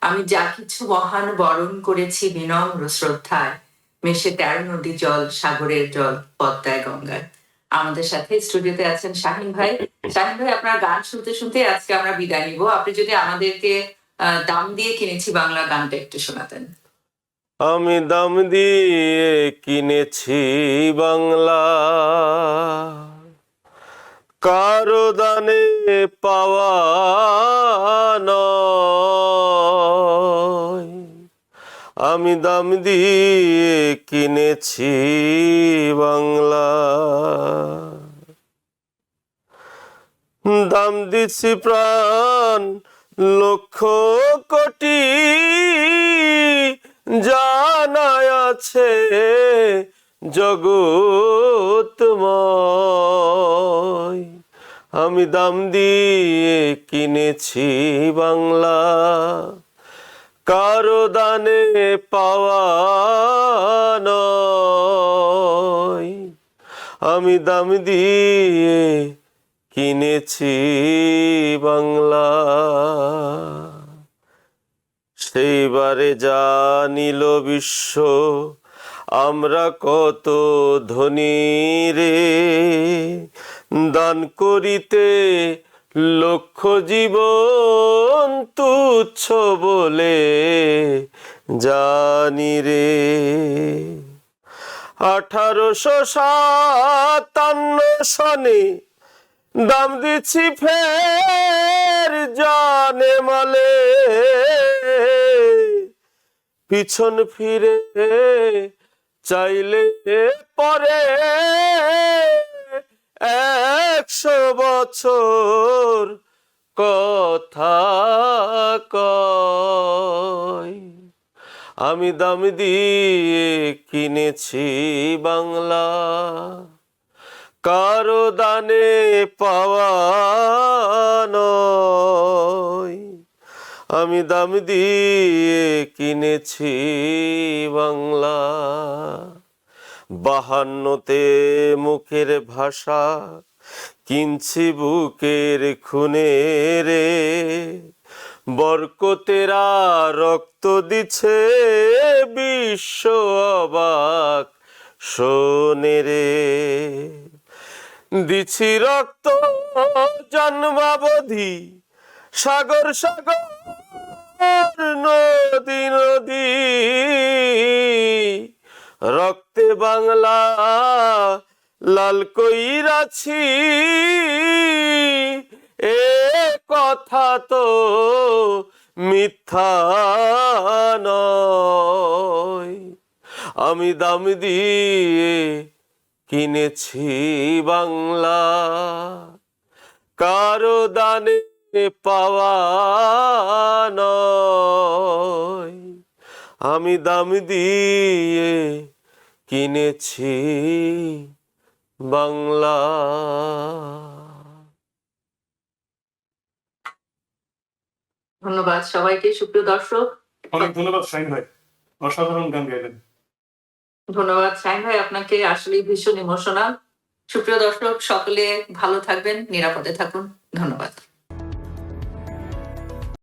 আমি যা কিছু মহান বরণ করেছি বিনম্র শ্রদ্ধায়, মেশে 13 নদীর জল, সাগরের জল, পদ্মায় গঙ্গায়। আমাদের সাথে স্টুডিওতে আছেন শাহিন ভাই। শাহিন ভাই, আপনার গান শুনতে শুনতে আজকে আমরা বিদায় নিব। আপনি যদি আমাদেরকে দাম দিয়ে কিনেছি বাংলা গানটা একটু শোনাতেন। আমি দাম দিয়ে কিনেছি বাংলা, কারো দানে পাওয়া নয়। আমি দাম দিয়ে কিনেছি বাংলা, দাম দিছি প্রাণ লক্ষ কোটি, জানায় আছে জগৎময়। আমি দাম দিয়ে কিনেছি বাংলা, কারো দানে পাওয়া নয়। আমি দাম দিয়ে কিনেছি বাংলা। সেইবারে জানিল বিশ্ব আমরা কত ধনী রে, দান করিতে লক্ষ জীবন তুচ্ছ বলে জানি রে। 1857 সনে দাম দিচ্ছি ফের জানে মালে, পিছন ফিরে চাইলে পরে 100 বছর কথা কয়। আমি দাম দিয়ে কিনেছি বাংলা, কারো দানে পাওয়া নয়। আমি দাম দিয়ে কিনেছি বাংলা। 52তে মুখের ভাষা কিনছি বুকের খুনে রে, বরকতেরা রক্ত দিছে বিশ্ব অবাক শোনে রে। দিছি রক্ত জন্মাবধি সাগর সাগর নদী নদী, রক্তে বাংলা লাল কইরাছি, এ কথা তো মিথ্যা নয়। আমি দাম দিয়ে কিনেছি বাংলা, কারো দানে পাওয়া নয়। আমি দাম দিয়ে কিনেছি বাংলা। ধন্যবাদ সবাইকে। সুপ্রিয় দর্শক, অনেক ধন্যবাদ শাহিন ভাই, অসাধারণ গান গাইলেন। ধন্যবাদ শাহিন ভাই, আপনাকে আসলে ভীষণ ইমোশনাল। সুপ্রিয় দর্শক, সকলে ভালো থাকবেন, নিরাপদে থাকুন। ধন্যবাদ।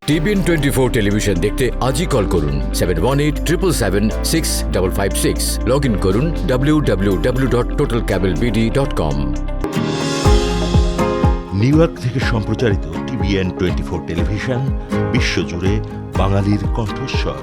TBN 24 টেলিভিশন দেখতে আজই কল করুন 7187776556। লগ ইন করুন www.totalcablebd.com। নিউ ইয়র্ক থেকে সম্প্রচারিত TBN 24 টেলিভিশন বিশ্বজুড়ে বাঙালির কণ্ঠস্বর।